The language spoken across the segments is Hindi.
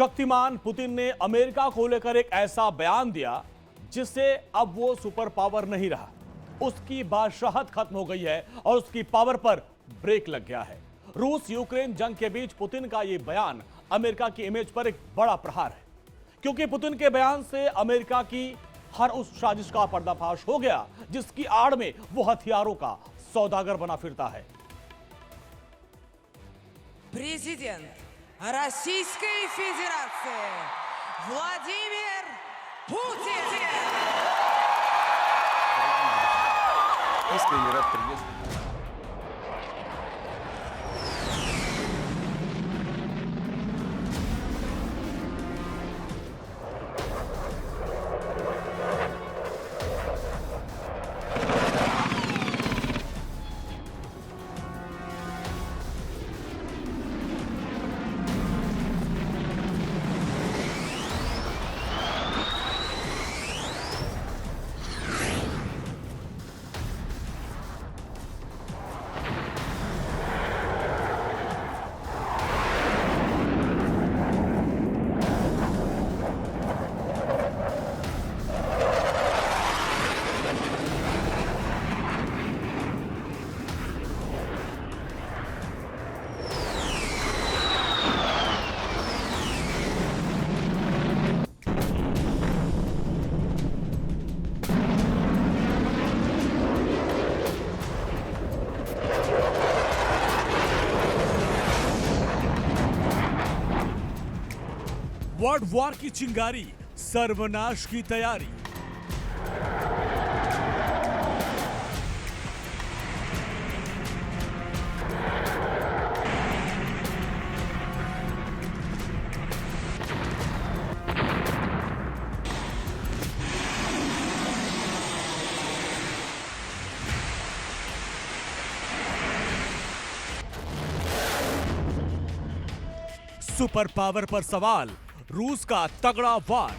शक्तिमान पुतिन ने अमेरिका को लेकर एक ऐसा बयान दिया जिससे अब वो सुपर पावर नहीं रहा। उसकी बादशाहत खत्म हो गई है और उसकी पावर पर ब्रेक लग गया है। रूस यूक्रेन जंग के बीच पुतिन का यह बयान अमेरिका की इमेज पर एक बड़ा प्रहार है, क्योंकि पुतिन के बयान से अमेरिका की हर उस साजिश का पर्दाफाश हो गया जिसकी आड़ में वो हथियारों का सौदागर बना फिरता है। Президент Российской Федерации Владимир Путин. Искренне рад приветствовать. वर्ल्ड वॉर की चिंगारी, सर्वनाश की तैयारी। सुपर पावर पर सवाल, रूस का तगड़ा वार।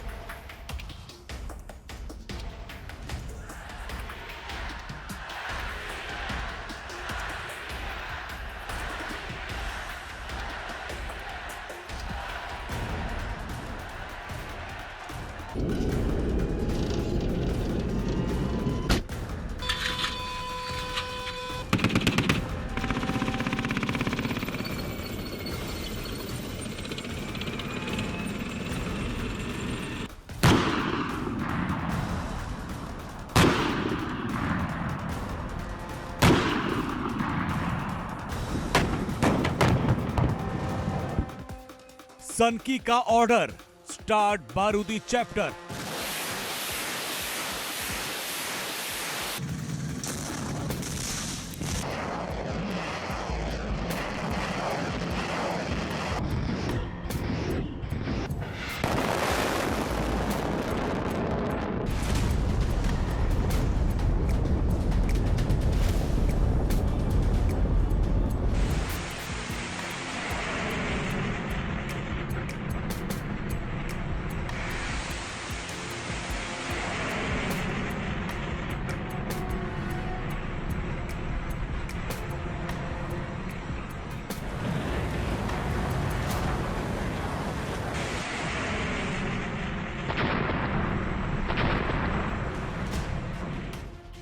सनकी का ऑर्डर, स्टार्ट बारूदी चैप्टर।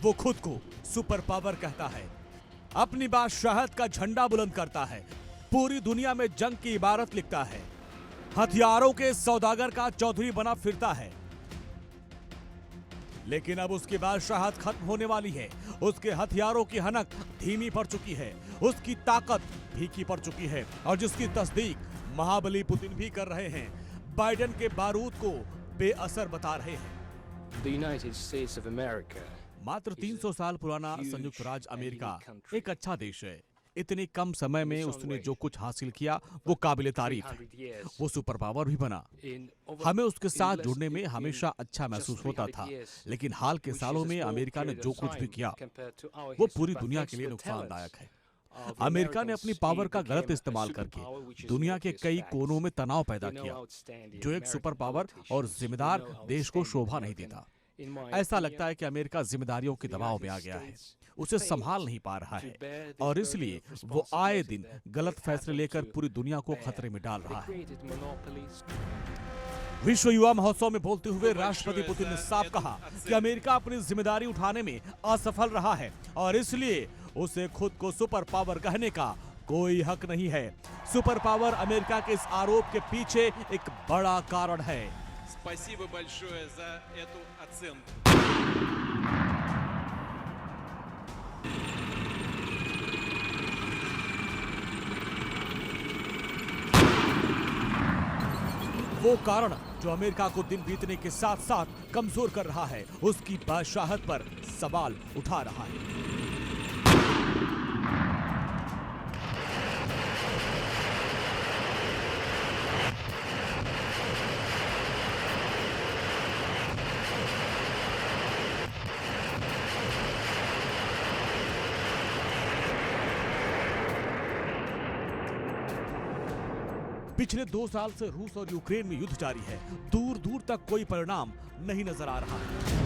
वो खुद को सुपर पावर कहता है, अपनी बादशाहत का झंडा बुलंद करता है, पूरी दुनिया में जंग की इबारत लिखता है, हथियारों के सौदागर का चौधरी बना फिरता है। लेकिन अब उसकी बादशाहत खत्म होने वाली है। उसके हथियारों की हनक धीमी पड़ चुकी है, उसकी ताकत फीकी पड़ चुकी है, और जिसकी तस्दीक महाबली पुतिन भी कर रहे हैं, बाइडेन के बारूद को बेअसर बता रहे हैं। The United States of America. मात्र 300 साल पुराना संयुक्त राज्य अमेरिका एक अच्छा देश है। इतनी कम समय में उसने जो कुछ हासिल किया वो काबिले तारीफ है। वो सुपर पावर भी बना। हमें उसके साथ जुड़ने में हमेशा अच्छा महसूस होता था, लेकिन हाल के सालों में अमेरिका ने जो कुछ भी किया वो पूरी दुनिया के लिए नुकसानदायक है। अमेरिका ने अपनी पावर का गलत इस्तेमाल करके दुनिया के कई कोनों में तनाव पैदा किया, जो एक सुपर पावर और जिम्मेदार देश को शोभा नहीं देता। In my ऐसा opinion, लगता है कि अमेरिका जिम्मेदारियों के दबाव में आ गया है, उसे संभाल नहीं पा रहा है और इसलिए वो आए दिन गलत फैसले लेकर पूरी दुनिया को खतरे में डाल रहा है। created monopolies. विश्व युवा महोत्सव में बोलते हुए राष्ट्रपति पुतिन ने साफ कहा कि अमेरिका अपनी जिम्मेदारी उठाने में असफल रहा है और इसलिए उसे खुद को सुपर पावर कहने का कोई हक नहीं है। सुपर पावर अमेरिका के इस आरोप के पीछे एक बड़ा कारण है। Спасибо большое за эту оценку. वो कारण जो अमेरिका को दिन बीतने के साथ साथ कमजोर कर रहा है, उसकी बादशाहत पर सवाल उठा रहा है। पिछले 2 साल से रूस और यूक्रेन में युद्ध जारी है। दूर दूर तक कोई परिणाम नहीं नजर आ रहा है।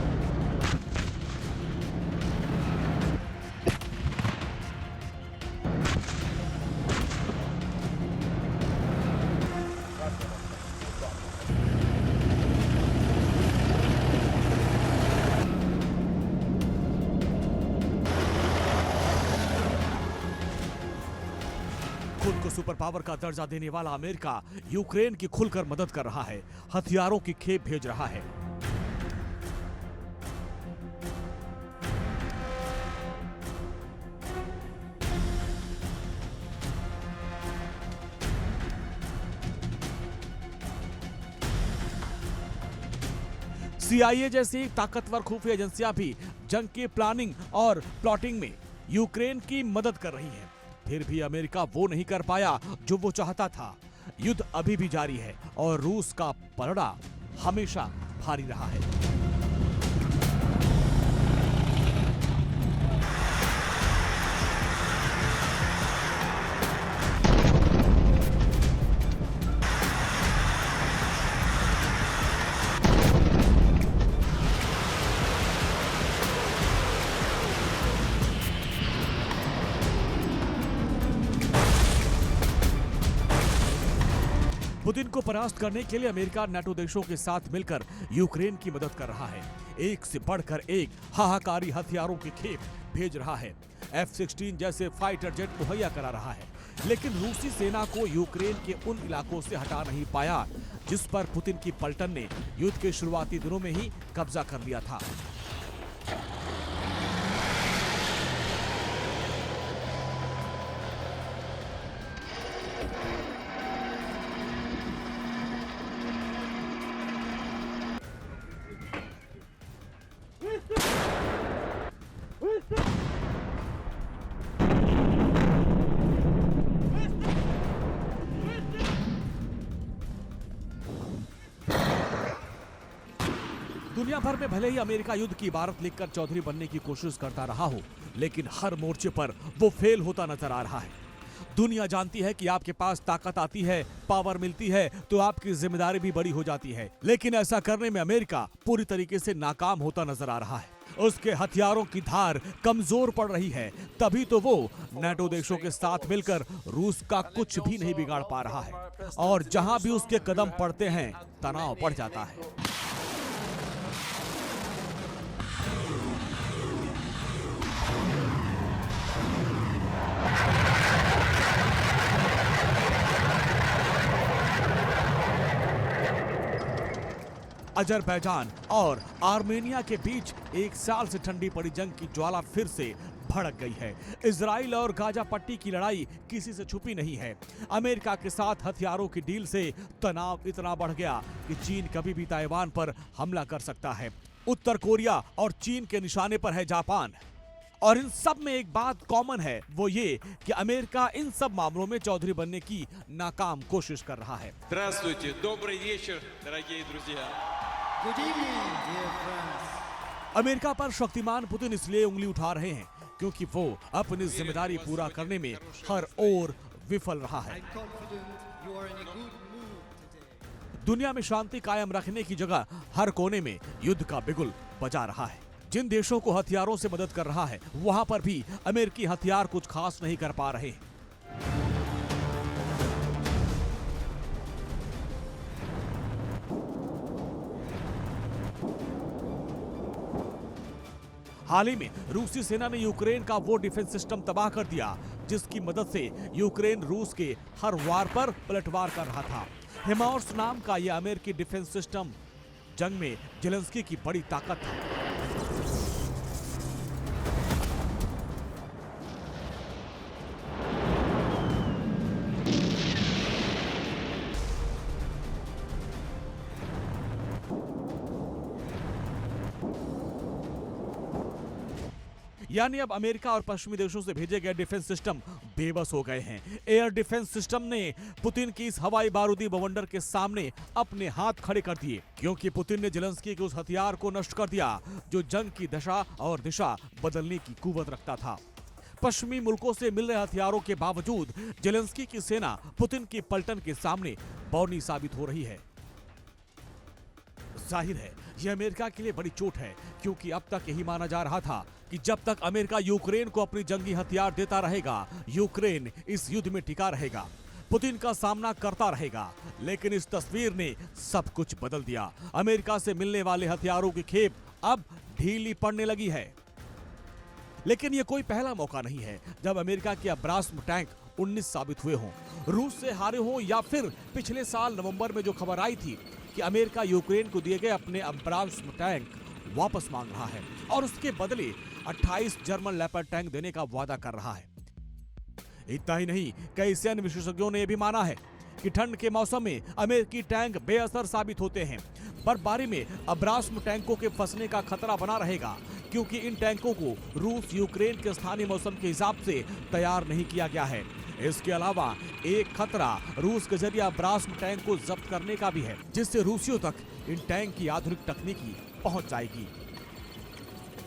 खुद को सुपर पावर का दर्जा देने वाला अमेरिका यूक्रेन की खुलकर मदद कर रहा है, हथियारों की खेप भेज रहा है। CIA जैसी ताकतवर खुफिया एजेंसियां भी जंग की प्लानिंग और प्लॉटिंग में यूक्रेन की मदद कर रही हैं। फिर भी अमेरिका वो नहीं कर पाया जो वो चाहता था। युद्ध अभी भी जारी है और रूस का पलड़ा हमेशा भारी रहा है। पुतिन को परास्त करने के लिए अमेरिका नाटो देशों के साथ मिलकर यूक्रेन की मदद कर रहा है। एक से बढ़कर एक हाहाकारी हथियारों की खेप भेज रहा है। F-16 जैसे फाइटर जेट मुहैया करा रहा है, लेकिन रूसी सेना को यूक्रेन के उन इलाकों से हटा नहीं पाया जिस पर पुतिन की पलटन ने युद्ध के शुरुआती दिनों में ही कब्जा कर लिया था। दुनिया भर में भले ही अमेरिका युद्ध की इबारत लिखकर चौधरी बनने की कोशिश करता रहा हो, लेकिन हर मोर्चे पर वो फेल होता नजर आ रहा है। दुनिया जानती है कि आपके पास ताकत आती है, पावर मिलती है तो आपकी जिम्मेदारी भी बड़ी हो जाती है, लेकिन ऐसा करने में अमेरिका पूरी तरीके से नाकाम होता नजर आ रहा है। उसके हथियारों की धार कमजोर पड़ रही है, तभी तो वो नाटो देशों के साथ मिलकर रूस का कुछ भी नहीं बिगाड़ पा रहा है और जहां भी उसके कदम पड़ते हैं तनाव बढ़ जाता है। अजरबैजान और आर्मेनिया के बीच 1 साल से ठंडी पड़ी जंग की ज्वाला फिर से भड़क गई है। इजराइल और गाजा पट्टी की लड़ाई किसी से छुपी नहीं है। अमेरिका के साथ हथियारों की डील से तनाव इतना बढ़ गया कि चीन कभी भी ताइवान पर हमला कर सकता है। उत्तर कोरिया और चीन के निशाने पर है जापान। और इन सब में एक बात कॉमन है, वो ये कि अमेरिका इन सब मामलों में चौधरी बनने की नाकाम कोशिश कर रहा है। Здравствуйте, добрый вечер, дорогие друзья. Good evening, dear friends. America पर शक्तिमान पुतिन इसलिए उंगली उठा रहे हैं क्योंकि वो अपनी जिम्मेदारी पूरा करने में हर ओर विफल रहा है। I'm confident you are in a good mood today. दुनिया में शांति कायम रखने की जगह हर कोने में युद्ध का बिगुल बजा रहा है। जिन देशों को हथियारों से मदद कर रहा है वहां पर भी अमेरिकी हथियार कुछ खास नहीं कर पा रहे। हाल ही में रूसी सेना ने यूक्रेन का वो डिफेंस सिस्टम तबाह कर दिया जिसकी मदद से यूक्रेन रूस के हर वार पर पलटवार कर रहा था। हिमार्स नाम का यह अमेरिकी डिफेंस सिस्टम जंग में जेलेंस्की की बड़ी ताकत था। यानी अब अमेरिका और पश्चिमी देशों से भेजे गए डिफेंस सिस्टम बेबस हो गए हैं। एयर डिफेंस सिस्टम ने पुतिन की इस हवाई बारूदी बवंडर के सामने अपने हाथ खड़े कर दिए, क्योंकि पुतिन ने जेलेंस्की के उस हथियार को नष्ट कर दिया जो जंग की दशा और दिशा बदलने की कुवत रखता था। पश्चिमी मुल्कों से मिल रहे हथियारों के बावजूद जेलेंस्की की सेना पुतिन की पलटन के सामने बौनी साबित हो रही है। जाहिर है यह अमेरिका के लिए बड़ी चोट है, क्योंकि अब तक यही माना जा रहा था कि जब तक अमेरिका यूक्रेन को अपनी जंगी हथियार देता रहेगा यूक्रेन इस युद्ध में टिका रहेगा, पुतिन का सामना करता रहेगा। लेकिन इस तस्वीर ने सब कुछ बदल दिया। अमेरिका से मिलने वाले हथियारों की खेप अब ढीली पड़ने लगी है। लेकिन यह कोई पहला मौका नहीं है जब अमेरिका के अब्रास्म टैंक 19 साबित हुए हों, रूस से हारे हों, या फिर पिछले साल नवंबर में जो खबर आई थी कि अमेरिका यूक्रेन को दिए गए अपने अब्रास्म टैंक वापस मांग रहा है और उसके बदले 28 जर्मन लेपर्ड टैंक देने का वादा कर रहा है। इतना ही नहीं, कई सैन्य विशेषज्ञों ने यह भी माना है कि ठंड के मौसम में अमेरिकी टैंक बेअसर साबित होते हैं। बर्फबारी में अब्रास्म टैंकों के फंसने का खतरा बना रहेगा, क्योंकि इन टैंकों को रूस यूक्रेन के स्थानीय मौसम के हिसाब से तैयार नहीं किया गया है। इसके अलावा एक खतरा रूस के जरिए अब्रास्म टैंक को जब्त करने का भी है, जिससे रूसियों तक इन टैंक की आधुनिक तकनीकी पहुंच जाएगी।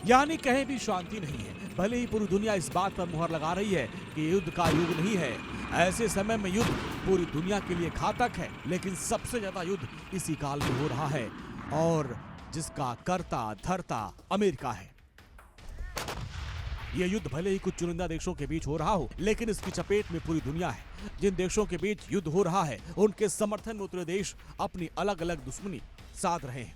यानी कहीं भी शांति नहीं है। भले ही पूरी दुनिया इस बात पर मुहर लगा रही है कि युद्ध का युग नहीं है, ऐसे समय में युद्ध पूरी दुनिया के लिए घातक है, लेकिन सबसे ज्यादा युद्ध इसी काल में हो रहा है और जिसका कर्ता धर्ता अमेरिका है। यह युद्ध भले ही कुछ चुनिंदा देशों के बीच हो रहा हो, लेकिन इसकी चपेट में पूरी दुनिया है। जिन देशों के बीच युद्ध हो रहा है उनके समर्थन में उतरे देश अपनी अलग अलग दुश्मनी साध रहे हैं,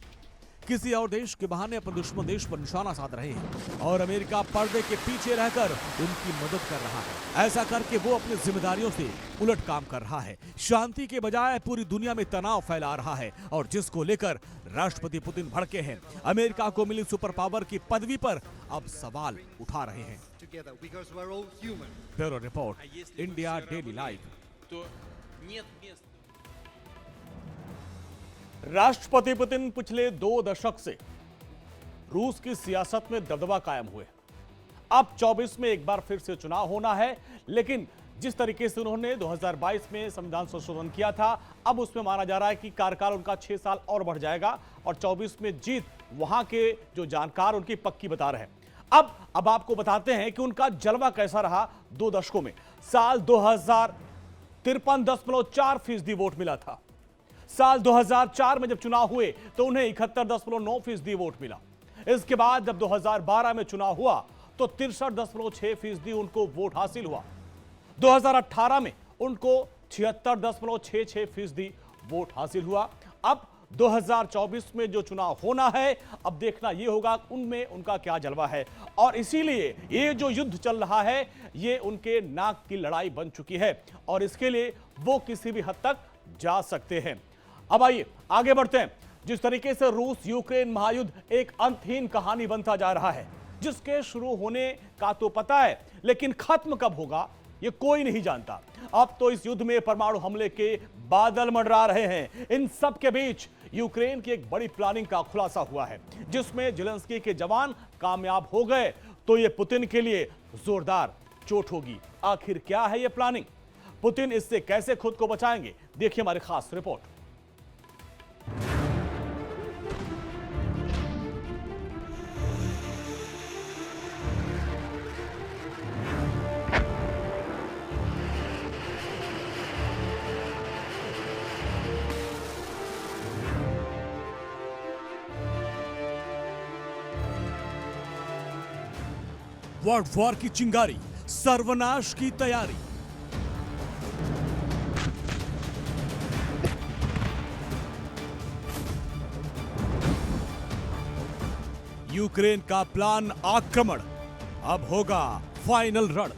किसी और देश के बहाने अपने दुश्मन देश पर निशाना साध रहे हैं, और अमेरिका पर्दे के पीछे रहकर उनकी मदद कर रहा है। ऐसा करके वो अपनी जिम्मेदारियों से उलट काम कर रहा है। शांति के बजाय पूरी दुनिया में तनाव फैला रहा है, और जिसको लेकर राष्ट्रपति पुतिन भड़के हैं। अमेरिका को मिली सुपर पावर की पदवी पर अब सवाल उठा रहे हैं। together because we're all human. Bureau report, А если India все daily равны, live. то нет места. राष्ट्रपति पुतिन पिछले 2 दशक से रूस की सियासत में दबदबा कायम हुए। अब 24 में एक बार फिर से चुनाव होना है, लेकिन जिस तरीके से उन्होंने 2022 में संविधान संशोधन किया था, अब उसमें माना जा रहा है कि कार्यकाल उनका 6 साल और बढ़ जाएगा और 24 में जीत वहां के जो जानकार उनकी पक्की बता रहे हैं। अब आपको बताते हैं कि उनका जलवा कैसा रहा 2 दशकों में। साल 2000 53.4% वोट मिला था। साल 2004 में जब चुनाव हुए तो उन्हें 71.9% वोट मिला। इसके बाद जब 2012 में चुनाव हुआ तो 63.6% उनको वोट हासिल हुआ। 2018 में उनको 76.66% वोट हासिल हुआ। अब 2024 में जो चुनाव होना है, अब देखना यह होगा उनमें उनका क्या जलवा है, और इसीलिए ये जो युद्ध चल रहा है ये उनके नाक की लड़ाई बन चुकी है और इसके लिए वो किसी भी हद तक जा सकते हैं। अब आइए आगे बढ़ते हैं। जिस तरीके से रूस यूक्रेन महायुद्ध एक अंतहीन कहानी बनता जा रहा है, जिसके शुरू होने का तो पता है, लेकिन खत्म कब होगा ये कोई नहीं जानता। अब तो इस युद्ध में परमाणु हमले के बादल मंडरा रहे हैं। इन सब के बीच यूक्रेन की एक बड़ी प्लानिंग का खुलासा हुआ है, जिसमें जेलेंस्की के जवान कामयाब हो गए तो ये पुतिन के लिए जोरदार चोट होगी। आखिर क्या है ये प्लानिंग? पुतिन इससे कैसे खुद को बचाएंगे? देखिए हमारी खास रिपोर्ट। वर्ल्ड वॉर की चिंगारी, सर्वनाश की तैयारी। यूक्रेन का प्लान आक्रमण, अब होगा फाइनल रण।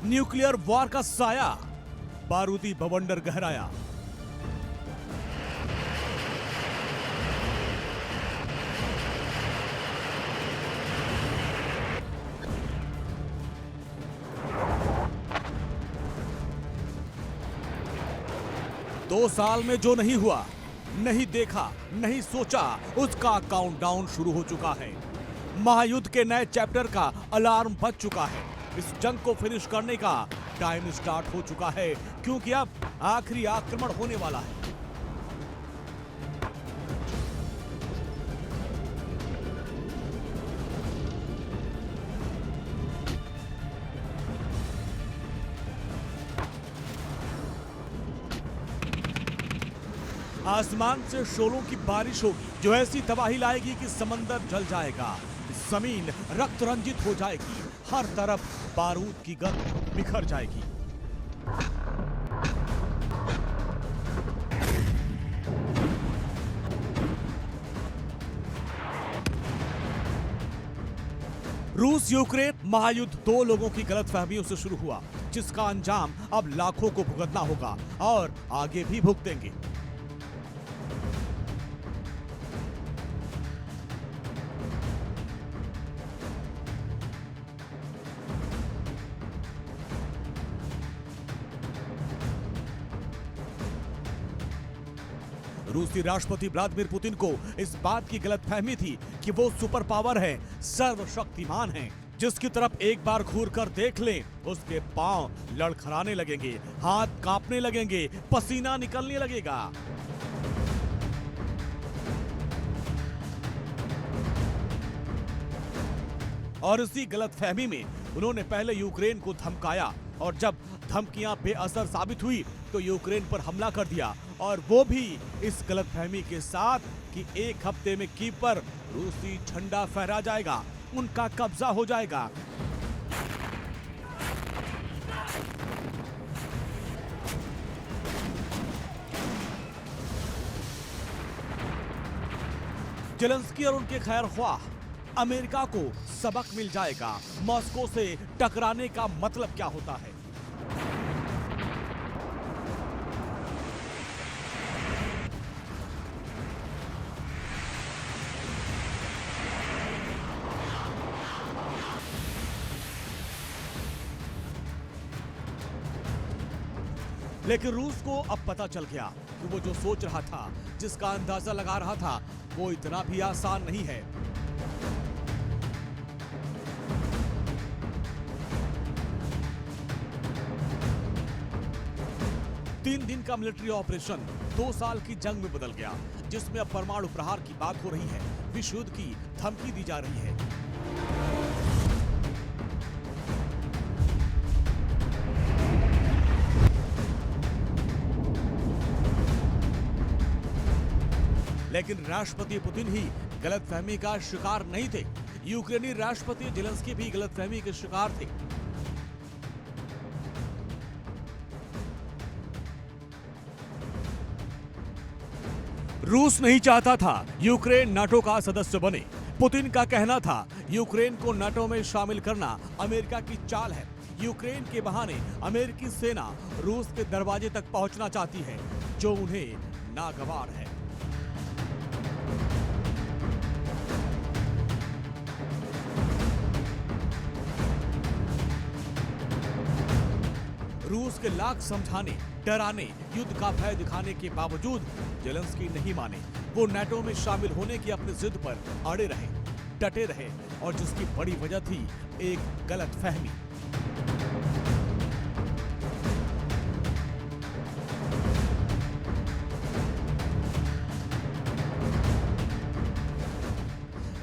न्यूक्लियर वॉर का साया, बारूदी बवंडर गहराया। दो साल में जो नहीं हुआ, नहीं देखा, नहीं सोचा, उसका काउंटडाउन शुरू हो चुका है। महायुद्ध के नए चैप्टर का अलार्म बज चुका है। इस जंग को फिनिश करने का टाइम स्टार्ट हो चुका है, क्योंकि अब आखिरी आक्रमण होने वाला है। आसमान से शोलों की बारिश होगी, जो ऐसी तबाही लाएगी कि समंदर जल जाएगा, जमीन रक्त रंजित हो जाएगी, हर तरफ बारूद की गंध बिखर जाएगी। रूस यूक्रेन महायुद्ध दो लोगों की गलतफहमियों से शुरू हुआ, जिसका अंजाम अब लाखों को भुगतना होगा और आगे भी भुगतेंगे। रूसी राष्ट्रपति व्लादिमीर पुतिन को इस बात की गलतफहमी थी कि वो सुपर पावर है, सर्वशक्तिमान है। जिसकी तरफ एक बार घूर कर देख लें, उसके पांव लड़खड़ाने लगेंगे, हाथ कांपने लगेंगे, पसीना निकलने लगेगा। और इसी गलतफहमी में उन्होंने पहले यूक्रेन को धमकाया, और जब धमकियां बेअसर साबित हुई तो यूक्रेन पर हमला कर दिया, और वो भी इस गलतफहमी के साथ कि एक हफ्ते में कीव पर रूसी झंडा फहरा जाएगा, उनका कब्जा हो जाएगा। जेलेंस्की और उनके खैरख्वाह अमेरिका को सबक मिल जाएगा, मॉस्को से टकराने का मतलब क्या होता है। लेकिन रूस को अब पता चल गया कि वो जो सोच रहा था, जिसका अंदाजा लगा रहा था, वो इतना भी आसान नहीं है। तीन दिन का मिलिट्री ऑपरेशन 2 साल की जंग में बदल गया, जिसमें अब परमाणु प्रहार की बात हो रही है, विश्व युद्ध की धमकी दी जा रही है। लेकिन राष्ट्रपति पुतिन ही गलतफहमी का शिकार नहीं थे, यूक्रेनी राष्ट्रपति जेलेंस्की भी गलतफहमी के शिकार थे। रूस नहीं चाहता था यूक्रेन नाटो का सदस्य बने। पुतिन का कहना था यूक्रेन को नाटो में शामिल करना अमेरिका की चाल है। यूक्रेन के बहाने अमेरिकी सेना रूस के दरवाजे तक पहुंचना चाहती है, जो उन्हें नागवार है। रूस के लाख समझाने, डराने, युद्ध का भय दिखाने के बावजूद जेलेंस्की नहीं माने। वो नाटो में शामिल होने की अपनी जिद पर अड़े रहे, डटे रहे, और जिसकी बड़ी वजह थी एक गलतफहमी।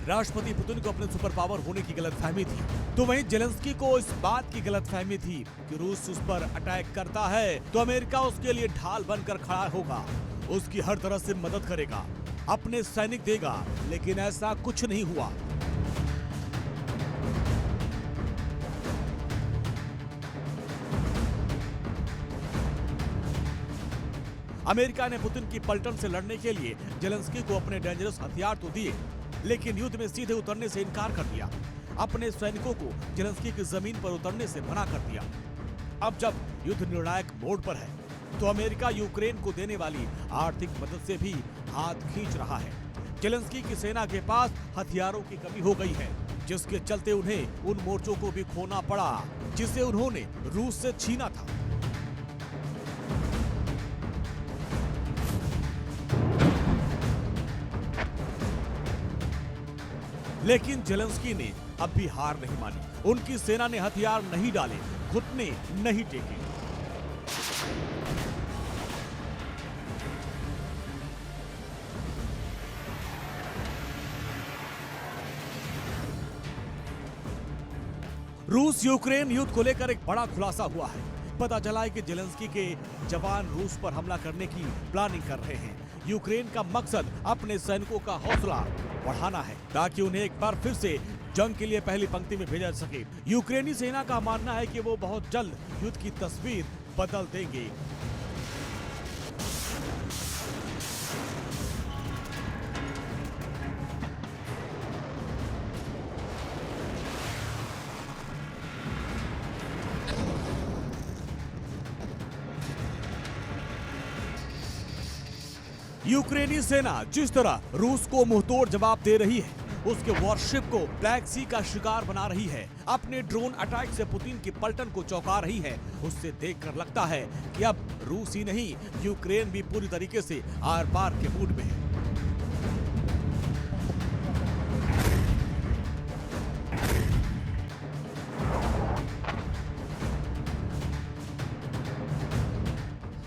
राष्ट्रपति पुतिन को अपने सुपर पावर होने की गलतफहमी थी, तो वहीं जेलेंस्की को इस बात की गलतफहमी थी कि रूस उस पर अटैक करता है तो अमेरिका उसके लिए ढाल बनकर खड़ा होगा, उसकी हर तरह से मदद करेगा, अपने सैनिक देगा। लेकिन ऐसा कुछ नहीं हुआ। अमेरिका ने पुतिन की पलटन से लड़ने के लिए जेलेंस्की को अपने डेंजरस हथियार तो दिए, लेकिन युद्ध में सीधे उतरने से इनकार कर दिया। अपने सैनिकों को जेलेंस्की की जमीन पर उतरने से मना कर दिया। अब जब युद्ध निर्णायक मोड़ पर है, तो अमेरिका यूक्रेन को देने वाली आर्थिक मदद से भी हाथ खींच रहा है। जेलेंस्की की सेना के पास हथियारों की कमी हो गई है, जिसके चलते उन्हें उन मोर्चों को भी खोना पड़ा जिसे उन्होंने रूस से छीना था। लेकिन जेलेंस्की ने अब भी हार नहीं मानी। उनकी सेना ने हथियार नहीं डाले, घुटने नहीं टेके। रूस यूक्रेन युद्ध को लेकर एक बड़ा खुलासा हुआ है। पता चला है कि जेलेंस्की के जवान रूस पर हमला करने की प्लानिंग कर रहे हैं। यूक्रेन का मकसद अपने सैनिकों का हौसला बढ़ाना है, ताकि उन्हें एक बार फिर से जंग के लिए पहली पंक्ति में भेजा जा सके। यूक्रेनी सेना का मानना है कि वो बहुत जल्द युद्ध की तस्वीर बदल देंगे। यूक्रेनी सेना जिस तरह रूस को मुंहतोड़ जवाब दे रही है, उसके वॉरशिप को ब्लैक सी का शिकार बना रही है, अपने ड्रोन अटैक से पुतिन की पलटन को चौंका रही है, उससे देखकर लगता है कि अब रूस ही नहीं, यूक्रेन भी पूरी तरीके से आर पार के मूड में है।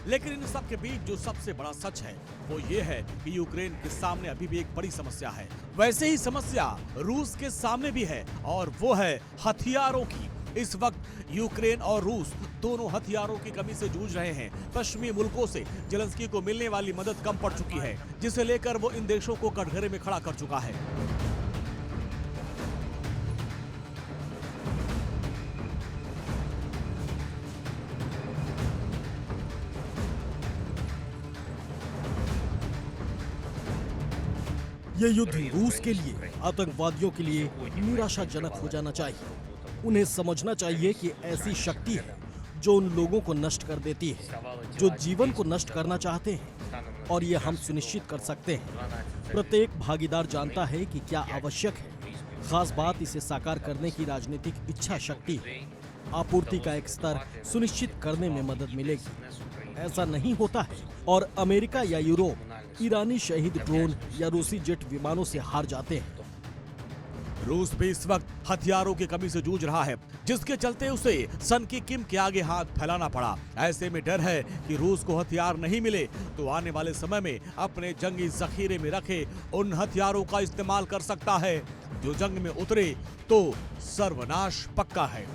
लेकिन इन सब के बीच जो सबसे बड़ा सच है वो ये है कि यूक्रेन के सामने अभी भी एक बड़ी समस्या है। वैसे ही समस्या रूस के सामने भी है, और वो है हथियारों की। इस वक्त यूक्रेन और रूस दोनों हथियारों की कमी से जूझ रहे हैं। पश्चिमी मुल्कों से जेलेंस्की को मिलने वाली मदद कम पड़ चुकी है, जिसे लेकर वो इन देशों को कटघरे में खड़ा कर चुका है। ये युद्ध रूस के लिए, आतंकवादियों के लिए निराशाजनक हो जाना चाहिए। उन्हें समझना चाहिए कि ऐसी शक्ति है जो उन लोगों को नष्ट कर देती है जो जीवन को नष्ट करना चाहते हैं, और ये हम सुनिश्चित कर सकते हैं। प्रत्येक भागीदार जानता है कि क्या आवश्यक है। खास बात इसे साकार करने की राजनीतिक इच्छा शक्ति है। आपूर्ति का एक स्तर सुनिश्चित करने में मदद मिलेगी। ऐसा नहीं होता है और अमेरिका या यूरोप ईरानी शहीद ड्रोन या रूसी जेट विमानों से हार जाते हैं। रूस भी इस वक्त हथियारों की कमी से जूझ रहा है, जिसके चलते उसे सन की किम के आगे हाथ फैलाना पड़ा। ऐसे में डर है कि रूस को हथियार नहीं मिले तो आने वाले समय में अपने जंगी जखीरे में रखे उन हथियारों का इस्तेमाल कर सकता है। जो जंग में उतरे तो सर्वनाश पक्का है।